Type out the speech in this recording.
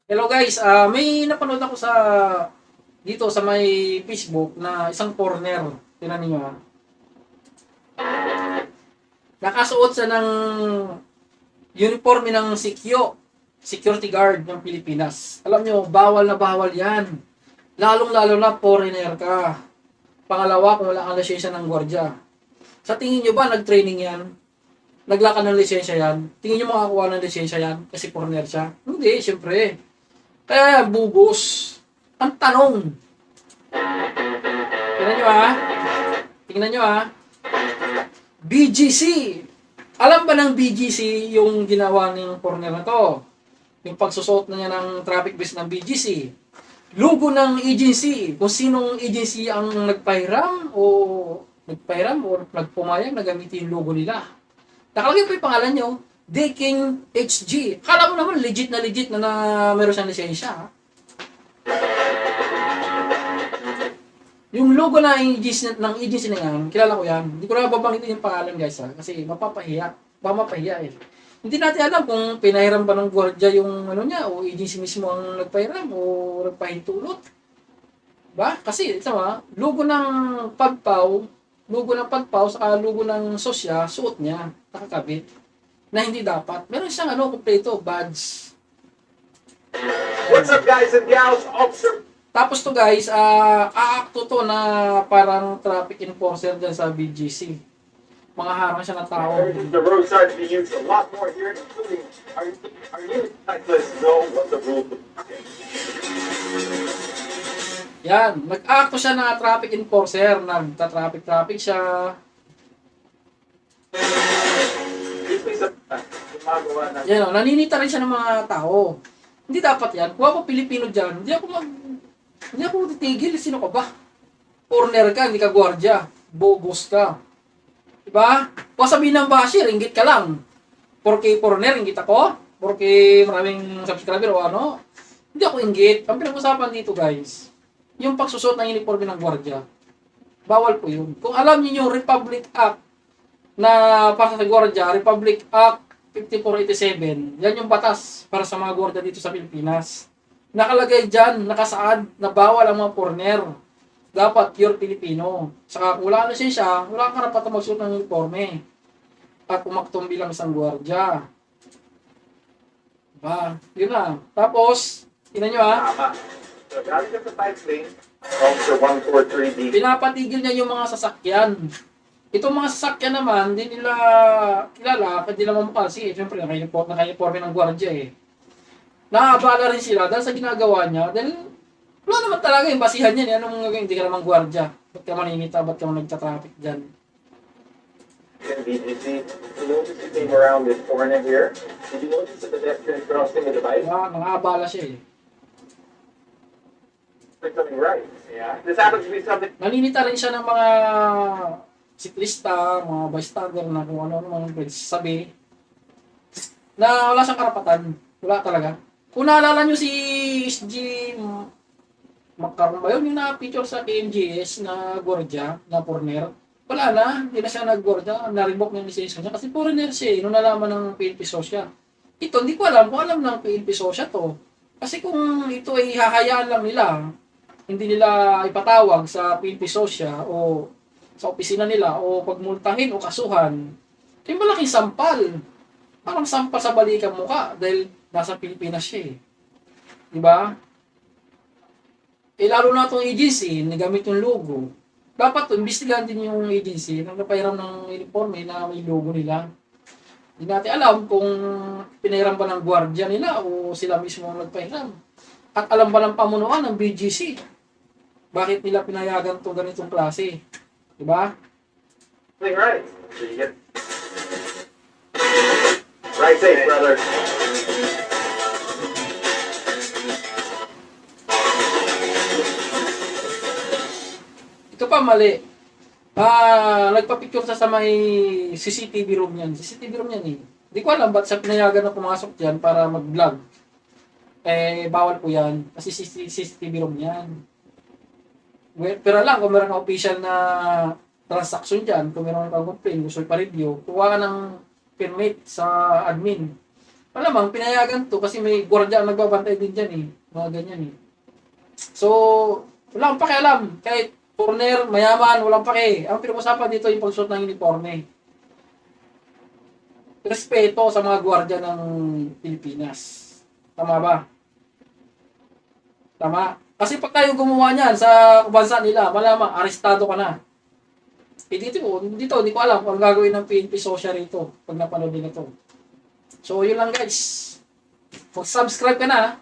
Hello guys, may napanood ako sa dito sa may Facebook na isang foreigner. Tingnan niyo ah. Nakasuot siya ng uniforme ng security guard ng Pilipinas. Alam niyo, bawal na bawal 'yan. Lalong-lalo na foreigner ka. Pangalawa, kung wala kang lisensya ng gwardiya. Sa tingin niyo ba nag-training 'yan? Naglaka ng lisensya 'yan? Tingin niyo makakuha ng lisensya 'yan kasi foreigner siya? Hindi, siyempre. Kaya bubos. Ang tanong, tingnan nyo ah. Tingnan nyo ah. BGC. Alam ba ng BGC yung ginawa ng foreigner na to? Yung pagsusot na niya ng traffic vest ng BGC. Logo ng agency. Kung sinong agency ang nagpahiram o nagpumayag na gamitin yung logo nila. Nakalagay po yung pangalan nyo. Deking HG. Akala mo naman legit na meron siyang lisensya. Ha? Yung logo na ng agency na yan, kilala ko yan. Hindi ko na babanggitin yung pangalan guys ha, kasi mapapahiya. Mapapahiya eh. Hindi natin alam kung pinahiram ba ng gwardiya yung ano niya, o agency mismo ang nagpahiram, o nagpahintulot. Ba? Kasi, ito ha, logo ng pagpaw, saka logo ng sosya, suot niya, nakakabit. Na hindi dapat. Meron siyang kumpleto, badge. What's up guys and gals? Officer Tapos to guys, aakto to na parang traffic enforcer dyan sa BGC. Mga harang siya na tao. the road starts to be used a lot more here, including our new cyclists know what the rules are. Yan, nag-aakto siya na traffic enforcer, nagta-traffic siya. Usually sa gumagawa na Yan o, naninita rin siya ng mga tao. Hindi dapat yan. Kung ako Pilipino dyan, hindi ako titigil. Sino ka ba? Foreigner ka, hindi ka gwardiya. Bobos ka. Diba? Kung sabihin ng bashir, inggit ka lang. Porque foreigner, inggit ako. Porque maraming subscriber o ano. Hindi ako inggit. Ang pinag-usapan dito guys, yung pagsusot ng uniforme ng gwardiya, bawal po yun. Kung alam niyo yung Republic Act na para sa gwardiya, Republic Act 5487, yan yung batas para sa mga gwardiya dito sa Pilipinas. Nakalagay dyan, nakasaad na bawal ang mga foreigner. Dapat pure Pilipino. Saka kung wala na siya, wala kang karapatan magsuot ng uniforme. At umaktong bilang isang gwardiya. Diba? Yun na. Tapos, tingnan nyo ha, tama. So galing ka sa bike lane, Officer 143D. pinapatigil niya yung mga sasakyan. Itong mga sasakyan naman, hindi nila kilala, hindi nila mamukasi. Siyempre, naka-uniforme ng gwardiya eh. Nakabala rin sila dahil sa ginagawa niya, dahil wala naman talaga yung basihan niya. Anong gagawin? Hindi ka naman gwardiya. Ba't ka maninita? Ba't ka nagta-traffic dyan? In BGC, you notice you came around this corner here. Did you notice the pedestrian crossing the divide? Nakabala siya eh. There's something right. Yeah. This happens to be something. Naninita rin siya ng mga siklista, mga bystander na kung ano naman pwede sabi na wala siyang karapatan. Wala talaga. Kung naalala nyo si SG Macaron ba yun, yung na-picture sa KMGS na gwardiya, na foreigner, wala na, hindi na siya nag-gwardiya, na-revoke ng lisensya niya kasi foreigner siya eh, nung nalaman ng PNP Sosya. Ito, hindi ko alam kung alam ng PNP Sosya to. Kasi kung ito ay hahayaan lang nila, hindi nila ipatawag sa PNP Sosya o sa opisina nila o pagmultahin o kasuhan, yung malaking sampal. Parang sampal sa balikan mukha dahil nasa Pilipinas siya eh. Diba? Eh lalo na itong agency, nagamit yung logo. Dapat to, imbestigahan din yung agency na napahiram ng uniforme na may logo nila. Hindi natin alam kung pinahiram ba ng gwardiya nila o sila mismo ang nagpahiram. At alam ba ng pamunuan ng BGC? Bakit nila pinayagan itong ganitong klase? Diba? Something right. So you get right safe, brother. Ito pa mali. Nagpa-picture sa may CCTV room yan. CCTV room yan eh. Hindi ko alam ba't siya pinayagan na pumasok dyan para mag-vlog. Eh, bawal po yan. Kasi CCTV room yan. Pero lang, kung meron ka official na transaction dyan, kung meron kang complaint, gusto pa-review, kuha ka ng permit sa admin Malamang, pinayagan to kasi may gwardiya ang nagbabantay din dyan eh. Mga ganyan eh. So, wala akong pakialam. Kahit foreigner, mayaman, walang pake. Ang pinag-usapan dito yung pagsuot ng uniforme. Respeto sa mga gwardiya ng Pilipinas. Tama ba? Tama. Kasi pag tayo gumawa niyan sa bansa nila, malamang arestado ka na. Eh dito, hindi ko alam kung ang gagawin ng PNP Social rito pag napanood din ito. So, yun lang guys. Mag-subscribe ka na.